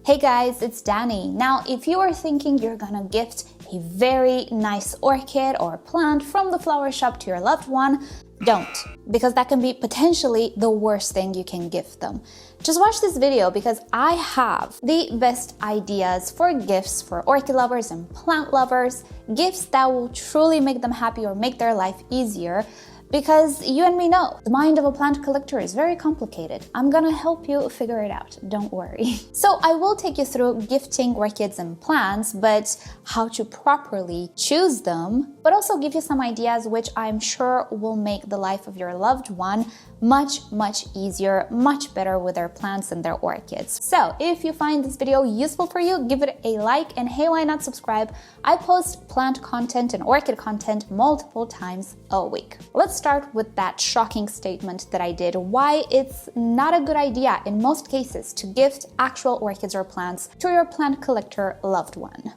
Hey guys, it's Danny. Now, if you are thinking you're gonna gift a very nice orchid or plant from the flower shop to your loved one, don't, because that can be potentially the worst thing you can gift them. Just watch this video because I have the best ideas for gifts for orchid lovers and plant lovers, gifts that will truly make them happy or make their life easier. Because you and me know, the mind of a plant collector is very complicated. I'm gonna help you figure it out, don't worry. So I will take you through gifting orchids and plants, but how to properly choose them, but also give you some ideas which I'm sure will make the life of your loved one much easier, much better with their plants and their orchids. So if you find this video useful for you, give it a like, and hey, why not subscribe? I post plant content and orchid content multiple times a week. Let's start with that shocking statement that I did, why it's not a good idea in most cases to gift actual orchids or plants to your plant collector loved one.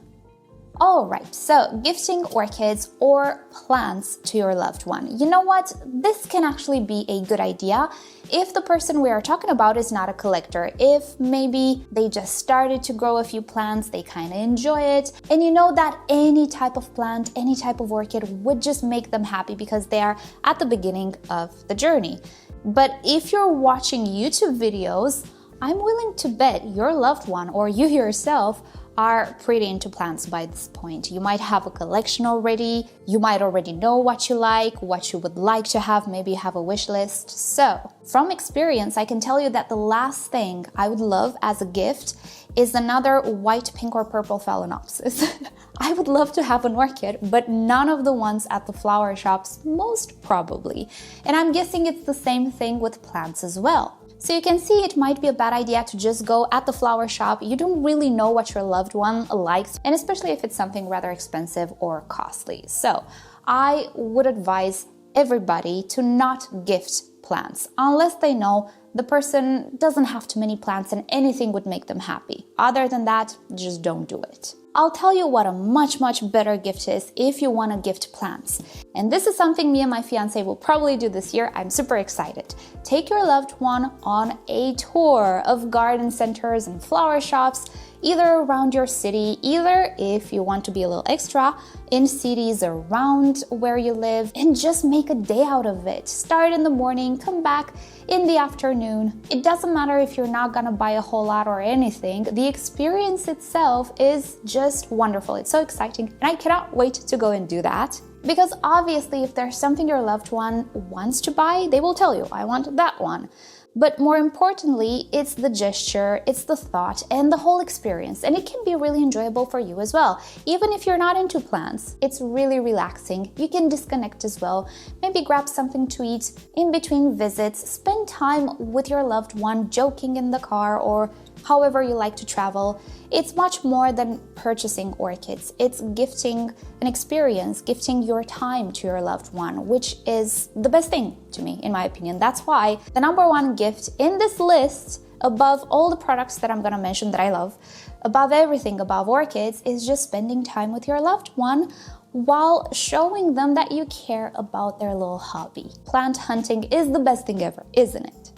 Alright, so gifting orchids or plants to your loved one. You know what? This can actually be a good idea if the person we are talking about is not a collector. If maybe they just started to grow a few plants, they kind of enjoy it, and you know that any type of plant, any type of orchid would just make them happy because they are at the beginning of the journey. But if you're watching YouTube videos, I'm willing to bet your loved one or you yourself are pretty into plants by this point. You might have a collection already, you might already know what you like, what you would like to have, maybe you have a wish list. So, from experience, I can tell you that the last thing I would love as a gift is another white, pink, or purple phalaenopsis. I would love to have an orchid, but none of the ones at the flower shops, most probably. And I'm guessing it's the same thing with plants as well. So you can see it might be a bad idea to just go at the flower shop. You don't really know what your loved one likes, and especially if it's something rather expensive or costly. So I would advise everybody to not gift plants unless they know the person doesn't have too many plants and anything would make them happy. Other than that, just don't do it. I'll tell you what a much better gift is if you want to gift plants. And this is something me and my fiance will probably do this year. I'm super excited. Take your loved one on a tour of garden centers and flower shops, either around your city, either if you want to be a little extra, in cities around where you live, and just make a day out of it. Start in the morning, come back in the afternoon. It doesn't matter if you're not gonna buy a whole lot or anything. The experience itself is just wonderful. It's so exciting, and I cannot wait to go and do that. Because obviously, if there's something your loved one wants to buy, they will tell you, I want that one. But more importantly, it's the gesture, it's the thought, and the whole experience. And it can be really enjoyable for you as well. Even if you're not into plants, it's really relaxing. You can disconnect as well. Maybe grab something to eat in between visits. Spend time with your loved one, joking in the car or however you like to travel. It's much more than purchasing orchids. It's gifting an experience, gifting your time to your loved one, which is the best thing to me, in my opinion. That's why the number one gift in this list, above all the products that I'm gonna mention that I love, above everything, above orchids, is just spending time with your loved one while showing them that you care about their little hobby. Plant hunting is the best thing ever, isn't it?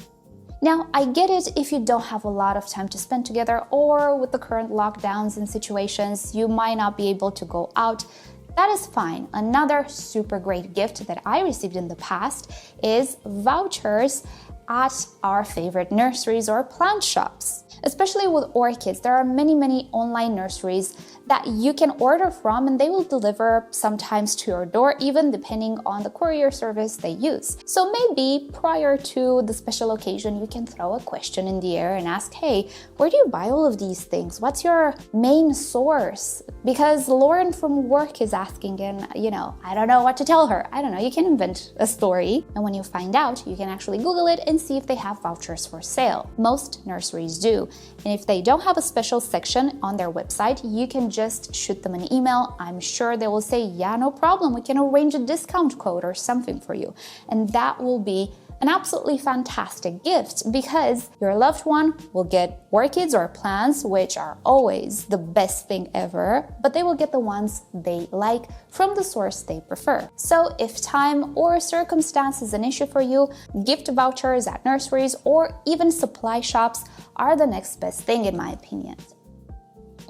Now, I get it if you don't have a lot of time to spend together, or with the current lockdowns and situations, you might not be able to go out. That is fine. Another super great gift that I received in the past is vouchers at our favorite nurseries or plant shops. Especially with orchids, there are many online nurseries that you can order from, and they will deliver sometimes to your door, even depending on the courier service they use. So maybe prior to the special occasion, you can throw a question in the air and ask, hey, where do you buy all of these things? What's your main source? Because Lauren from work is asking, and I don't know what to tell her. I don't know, you can invent a story. And when you find out, you can actually Google it and see if they have vouchers for sale. Most nurseries do. And if they don't have a special section on their website, you can just shoot them an email. I'm sure they will say, yeah, no problem. We can arrange a discount code or something for you. And that will be an absolutely fantastic gift because your loved one will get orchids or plants, which are always the best thing ever, but they will get the ones they like from the source they prefer. So if time or circumstance is an issue for you, gift vouchers at nurseries or even supply shops are the next best thing in my opinion.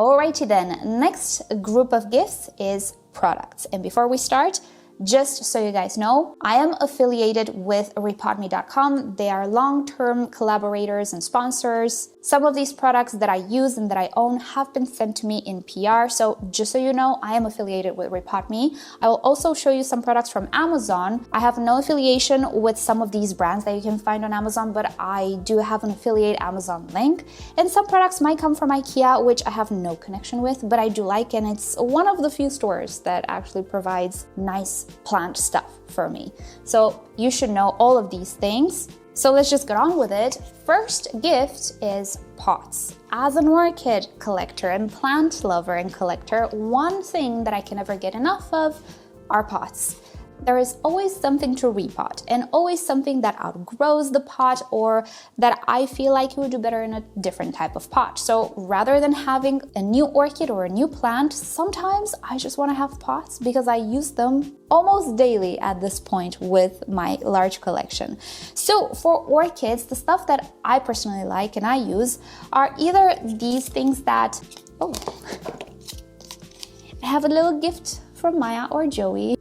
Alrighty then, next group of gifts is products. And before we start, just so you guys know, I am affiliated with repotme.com. They are long-term collaborators and sponsors. Some of these products that I use and that I own have been sent to me in PR. So just so you know, I am affiliated with Repotme. I will also show you some products from Amazon. I have no affiliation with some of these brands that you can find on Amazon, but I do have an affiliate Amazon link. And some products might come from Ikea, which I have no connection with, but I do like, and it's one of the few stores that actually provides nice plant stuff for me. So you should know all of these things. So let's just get on with it. First gift is pots. As an orchid collector and plant lover and collector, one thing that I can never get enough of are pots. There is always something to repot and always something that outgrows the pot or that I feel like it would do better in a different type of pot. So rather than having a new orchid or a new plant, sometimes I just want to have pots because I use them almost daily at this point with my large collection. So for orchids, the stuff that I personally like and I use are either these things that, I have a little gift from Maya or Joey.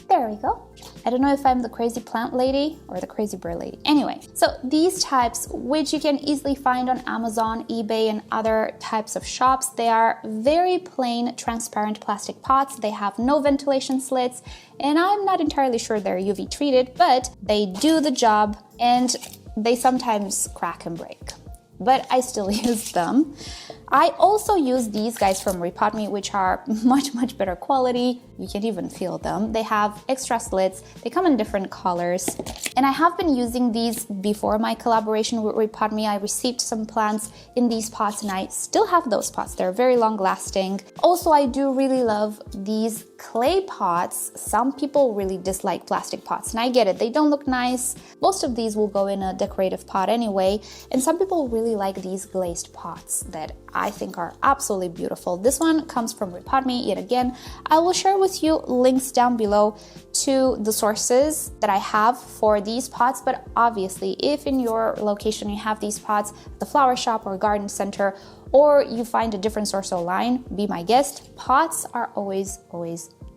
There we go. I don't know if I'm the crazy plant lady or the crazy bird lady. Anyway, so these types, which you can easily find on Amazon, eBay, and other types of shops, they are very plain, transparent plastic pots. They have no ventilation slits, and I'm not entirely sure they're UV treated, but they do the job, and they sometimes crack and break. But I still use them. I also use these guys from Repotme, which are much better quality. You can even feel them. They have extra slits. They come in different colors. And I have been using these before my collaboration with Repotme. I received some plants in these pots and I still have those pots. They're very long lasting. Also, I do really love these clay pots. Some people really dislike plastic pots and I get it. They don't look nice. Most of these will go in a decorative pot anyway. And some people really like these glazed pots that I think are absolutely beautiful. This one comes from Repotme. Yet again, I will share with you links down below to the sources that I have for these pots. But obviously, if in your location you have these pots, the flower shop or garden center, or you find a different source online, be my guest. Pots are always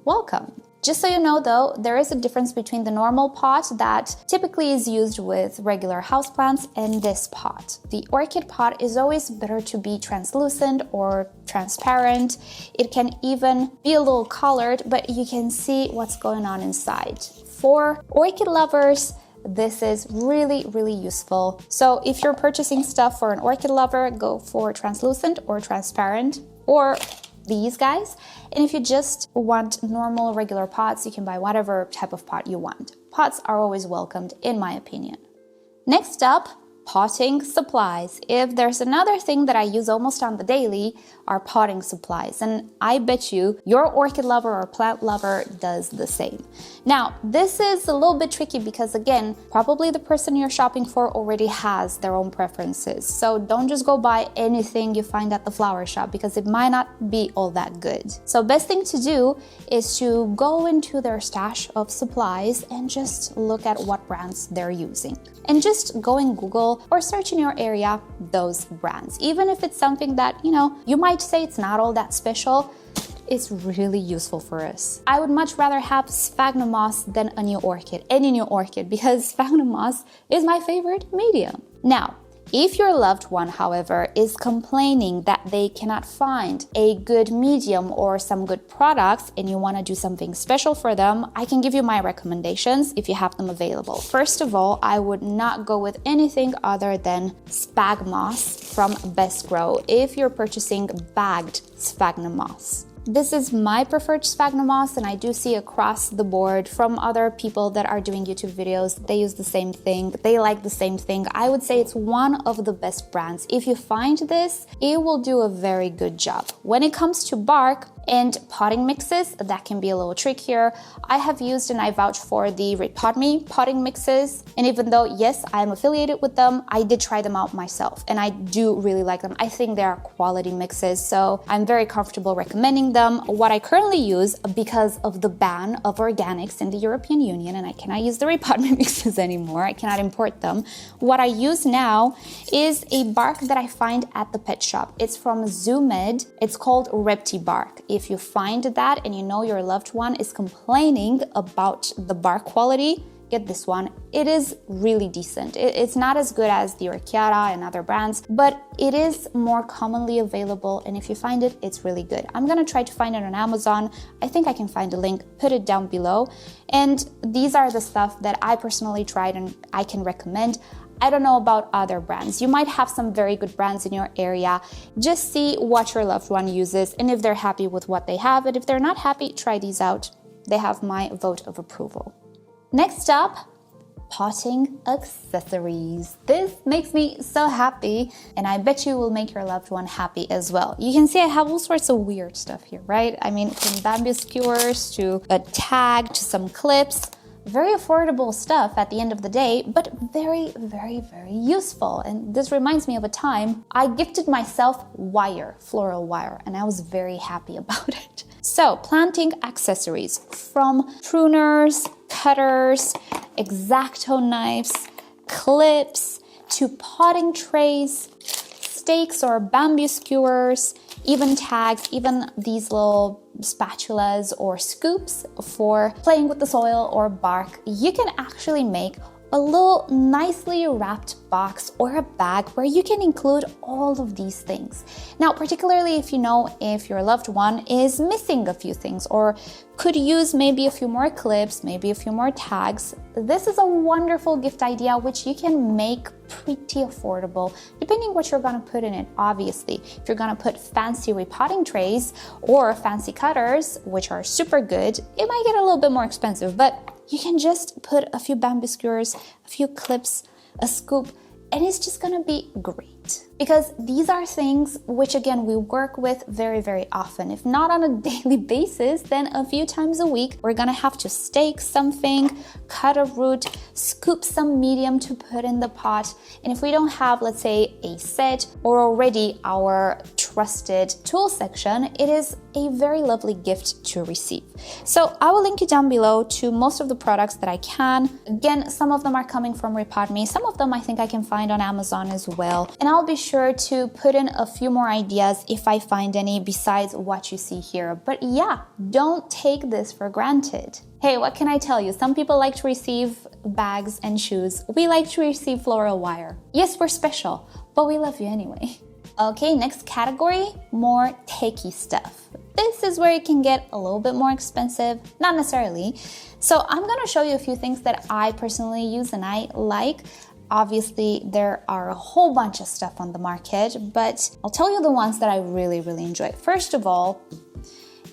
welcome. Just so you know though, there is a difference between the normal pot that typically is used with regular houseplants and this pot. The orchid pot is always better to be translucent or transparent. It can even be a little colored, but you can see what's going on inside. For orchid lovers, this is really useful. So if you're purchasing stuff for an orchid lover, go for translucent or transparent or these guys. And if you just want normal regular pots, you can buy whatever type of pot you want. Pots are always welcomed, in my opinion. Next up, potting supplies. If there's another thing that I use almost on the daily, are potting supplies. And I bet you your orchid lover or plant lover does the same. Now, this is a little bit tricky because again, probably the person you're shopping for already has their own preferences. So don't just go buy anything you find at the flower shop because it might not be all that good. So best thing to do is to go into their stash of supplies and just look at what brands they're using. And just go in Google or search in your area those brands. Even if it's something that, you might say it's not all that special, it's really useful for us. I would much rather have sphagnum moss than a new orchid, any new orchid, because sphagnum moss is my favorite medium. Now, if your loved one, however, is complaining that they cannot find a good medium or some good products and you want to do something special for them, I can give you my recommendations if you have them available. First of all, I would not go with anything other than spag moss from Best Grow if you're purchasing bagged sphagnum moss. This is my preferred sphagnum moss, and I do see across the board from other people that are doing YouTube videos, they use the same thing, they like the same thing. I would say it's one of the best brands. If you find this, it will do a very good job. When it comes to bark, And potting mixes, that can be a little trickier. I have used and I vouch for the Repot Me potting mixes. And even though, yes, I am affiliated with them, I did try them out myself and I do really like them. I think they are quality mixes, so I'm very comfortable recommending them. What I currently use, because of the ban of organics in the European Union, and I cannot use the Repot Me mixes anymore, I cannot import them. What I use now is a bark that I find at the pet shop. It's from ZooMed. It's called Repti bark. If you find that and you know your loved one is complaining about the bark quality, get this one. It is really decent. It's not as good as the Orchid and other brands, but it is more commonly available, and if you find it, it's really good. I'm gonna try to find it on Amazon. I think I can find a link, put it down below. And these are the stuff that I personally tried and I can recommend. I don't know about other brands. You might have some very good brands in your area. Just see what your loved one uses and if they're happy with what they have. And if they're not happy, try these out. They have my vote of approval. Next up, potting accessories. This makes me so happy, and I bet you will make your loved one happy as well. You can see I have all sorts of weird stuff here, right? I mean, from bamboo skewers to a tag to some clips. Very affordable stuff at the end of the day, but very, very, very useful. And this reminds me of a time I gifted myself wire, floral wire, and I was very happy about it. So, planting accessories, from pruners, cutters, X-Acto knives, clips, to potting trays, stakes or bamboo skewers, even tags, even these little spatulas or scoops for playing with the soil or bark. You can actually make a little nicely wrapped box or a bag where you can include all of these things. Now, particularly if you know if your loved one is missing a few things or could use maybe a few more clips, maybe a few more tags, this is a wonderful gift idea which you can make pretty affordable depending what you're gonna put in it. Obviously, if you're gonna put fancy repotting trays or fancy cutters, which are super good, it might get a little bit more expensive, but you can just put a few bamboo skewers, a few clips, a scoop, and it's just gonna be great. Because these are things which, again, we work with very, very often. If not on a daily basis, then a few times a week, we're gonna have to stake something, cut a root, scoop some medium to put in the pot. And if we don't have, let's say, a set or already our trusted tool section, it is a very lovely gift to receive. So I will link you down below to most of the products that I can. Again, some of them are coming from Repot Me. Some of them I think I can find on Amazon as well. And I'll be sure to put in a few more ideas if I find any besides what you see here. But yeah, don't take this for granted. Hey, what can I tell you? Some people like to receive bags and shoes. We like to receive floral wire. Yes, we're special, but we love you anyway. Okay, next category, more techie stuff. This is where it can get a little bit more expensive, not necessarily. So I'm gonna show you a few things that I personally use and I like. Obviously, there are a whole bunch of stuff on the market, but I'll tell you the ones that I really, really enjoy. First of all,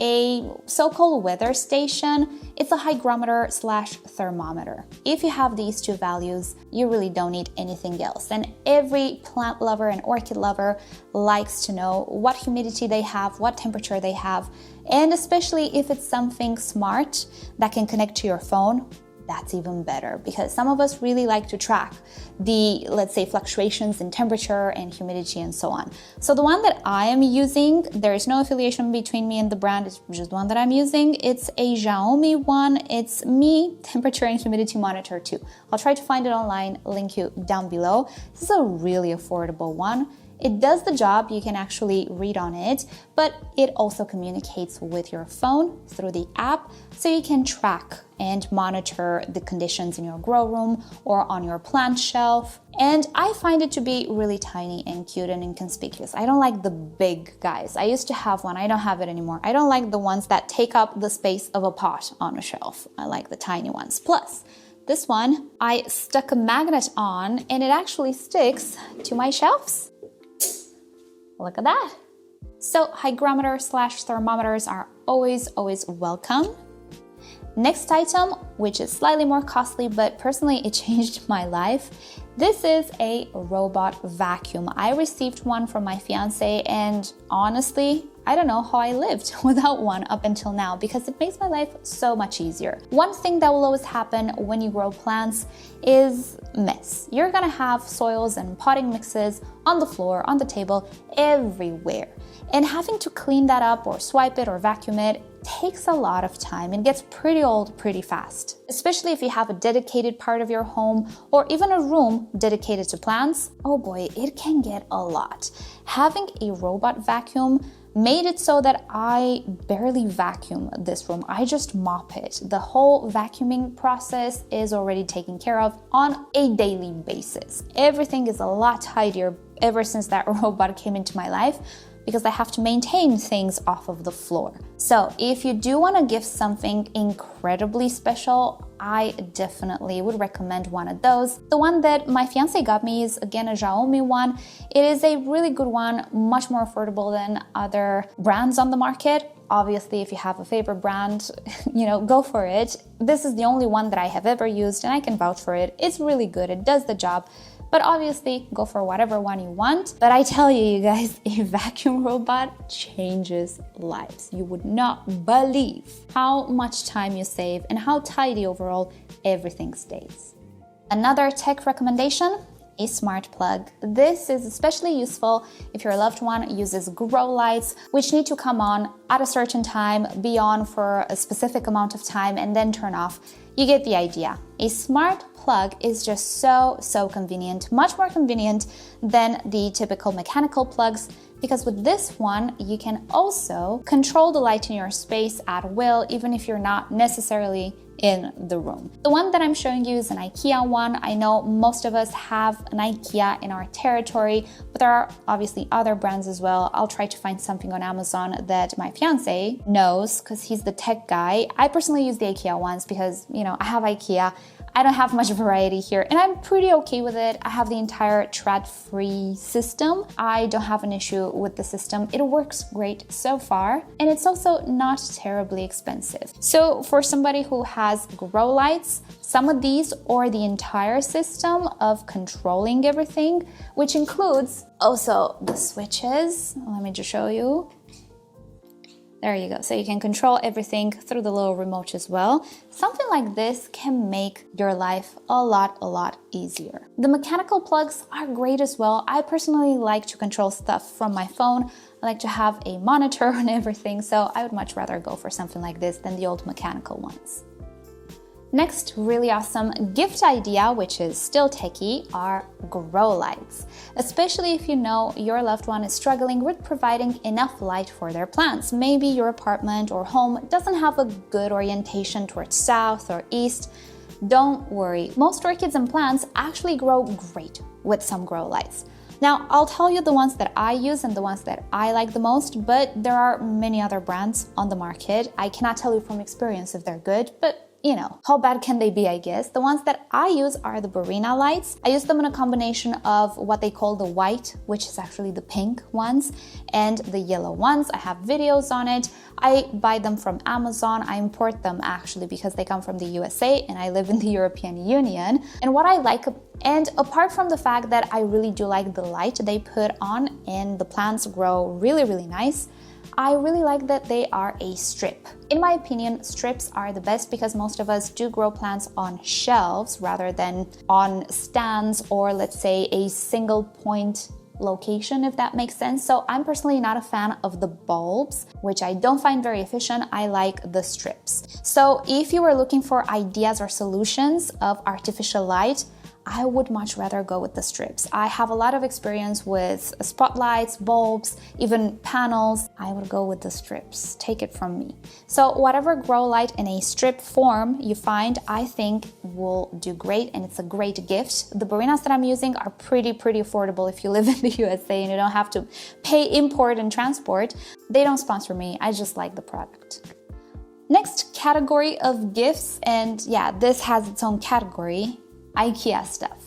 a so-called weather station. It's a hygrometer / thermometer. If you have these two values, you really don't need anything else. And every plant lover and orchid lover likes to know what humidity they have, what temperature they have, and especially if it's something smart that can connect to your phone, that's even better, because some of us really like to track the, let's say, fluctuations in temperature and humidity and so on. So the one that I am using, there is no affiliation between me and the brand, it's just one that I'm using. It's a Xiaomi one. It's Mi Temperature and Humidity Monitor 2. I'll try to find it online, link you down below. This is a really affordable one. It does the job, you can actually read on it, but it also communicates with your phone through the app, so you can track and monitor the conditions in your grow room or on your plant shelf. And I find it to be really tiny and cute and inconspicuous. I don't like the big guys. I used to have one, I don't have it anymore. I don't like the ones that take up the space of a pot on a shelf. I like the tiny ones. Plus, this one, I stuck a magnet on and it actually sticks to my shelves. Look at that. So hygrometer / thermometers are always welcome. Next item, which is slightly more costly, but personally it changed my life. This is a robot vacuum. I received one from my fiance and honestly, I don't know how I lived without one up until now because it makes my life so much easier. One thing that will always happen when you grow plants is mess. You're gonna have soils and potting mixes on the floor, on the table, everywhere. And having to clean that up or swipe it or vacuum it takes a lot of time and gets pretty old pretty fast. Especially if you have a dedicated part of your home or even a room dedicated to plants, oh boy, it can get a lot. Having a robot vacuum made it so that I barely vacuum this room. I just mop it. The whole vacuuming process is already taken care of on a daily basis. Everything is a lot tidier ever since that robot came into my life, because I have to maintain things off of the floor. So if you do want to gift something incredibly special, I definitely would recommend one of those. The one that my fiance got me is again a Xiaomi one. It is a really good one, much more affordable than other brands on the market. Obviously, if you have a favorite brand, go for it. This is the only one that I have ever used and I can vouch for it. It's really good, it does the job. But obviously, go for whatever one you want. But I tell you guys, a vacuum robot changes lives. You would not believe how much time you save and how tidy overall everything stays. Another tech recommendation, a smart plug. This is especially useful if your loved one uses grow lights, which need to come on at a certain time, be on for a specific amount of time, and then turn off. You get the idea. A smart plug is just so convenient, much more convenient than the typical mechanical plugs, because with this one, you can also control the light in your space at will, even if you're not necessarily in the room. The one that I'm showing you is an Ikea one. I know most of us have an Ikea in our territory, but there are obviously other brands as well. I'll try to find something on Amazon that my fiance knows because he's the tech guy. I personally use the Ikea ones because, I have Ikea. I don't have much variety here and I'm pretty okay with it. I have the entire thread-free system. I don't have an issue with the system. It works great so far and it's also not terribly expensive. So for somebody who has grow lights, some of these or the entire system of controlling everything, which includes also the switches. Let me just show you. There you go. So you can control everything through the little remote as well. Something like this can make your life a lot easier. The mechanical plugs are great as well. I personally like to control stuff from my phone. I like to have a monitor and everything, so I would much rather go for something like this than the old mechanical ones. Next really awesome gift idea, which is still techie, are grow lights. Especially if you know your loved one is struggling with providing enough light for their plants. Maybe your apartment or home doesn't have a good orientation towards south or east. Don't worry, most orchids and plants actually grow great with some grow lights. Now, I'll tell you the ones that I use and the ones that I like the most, but there are many other brands on the market. I cannot tell you from experience if they're good, but how bad can they be, I guess? The ones that I use are the Barina lights. I use them in a combination of what they call the white, which is actually the pink ones, and the yellow ones. I have videos on it. I buy them from Amazon. I import them actually because they come from the USA and I live in the European Union. And what I like, and apart from the fact that I really do like the light they put on and the plants grow really nice, I really like that they are a strip. In my opinion, strips are the best because most of us do grow plants on shelves rather than on stands or let's say a single point location, if that makes sense. So I'm personally not a fan of the bulbs, which I don't find very efficient. I like the strips. So if you are looking for ideas or solutions of artificial light, I would much rather go with the strips. I have a lot of experience with spotlights, bulbs, even panels. I would go with the strips. Take it from me. So whatever grow light in a strip form you find, I think will do great and it's a great gift. The Barinas that I'm using are pretty affordable if you live in the USA and you don't have to pay import and transport. They don't sponsor me. I just like the product. Next category of gifts, and yeah, this has its own category. Ikea stuff.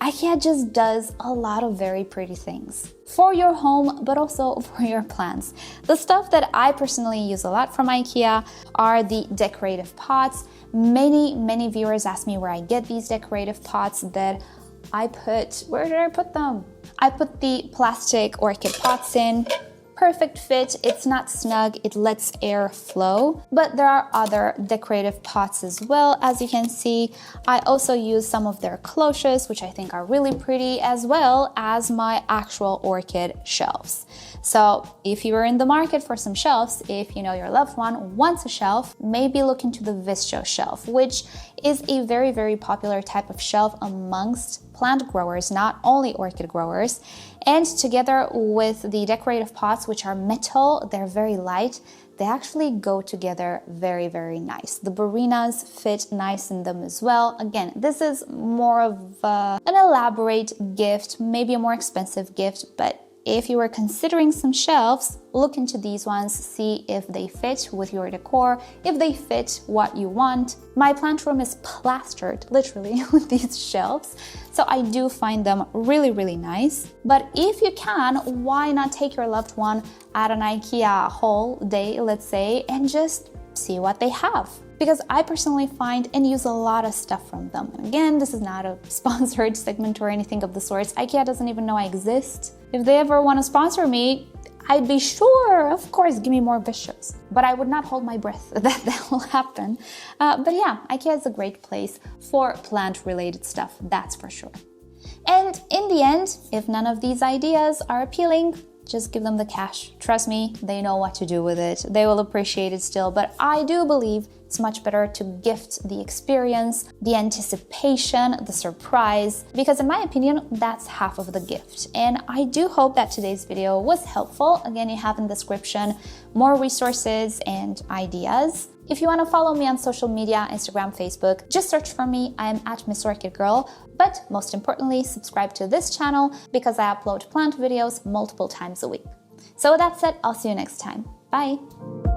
Ikea just does a lot of very pretty things for your home, but also for your plants. The stuff that I personally use a lot from Ikea are the decorative pots. Many viewers ask me where I get these decorative pots that I put. Where did I put them? I put the plastic orchid pots in. perfect fit. It's not snug, it lets air flow. But there are other decorative pots as well. As you can see, I also use some of their cloches, which I think are really pretty, as well as my actual orchid shelves. So if you are in the market for some shelves, if you know your loved one wants a shelf, maybe look into the Vischo shelf, which is a very, very popular type of shelf amongst plant growers, not only orchid growers. And together with the decorative pots, which are metal, they're very light, they actually go together very, very nice. The Barinas fit nice in them as well. Again, this is more of an elaborate gift, maybe a more expensive gift, but if you were considering some shelves, look into these ones, see if they fit with your decor, if they fit what you want. My plant room is plastered, literally, with these shelves, so I do find them really, really nice. But if you can, why not take your loved one at an Ikea haul day, let's say, and just see what they have? Because I personally find and use a lot of stuff from them. And again, this is not a sponsored segment or anything of the sorts. Ikea doesn't even know I exist. If they ever want to sponsor me, I'd be sure, of course, give me more Vischos. But I would not hold my breath that will happen. But yeah, Ikea is a great place for plant-related stuff, that's for sure. And in the end, if none of these ideas are appealing, just give them the cash. Trust me, they know what to do with it. They will appreciate it still, but I do believe it's much better to gift the experience, the anticipation, the surprise, because in my opinion, that's half of the gift. And I do hope that today's video was helpful. Again, you have in the description more resources and ideas. If you want to follow me on social media, Instagram, Facebook, just search for me. I am at MissOrchidGirl. But most importantly, subscribe to this channel because I upload plant videos multiple times a week. So with that said, I'll see you next time. Bye!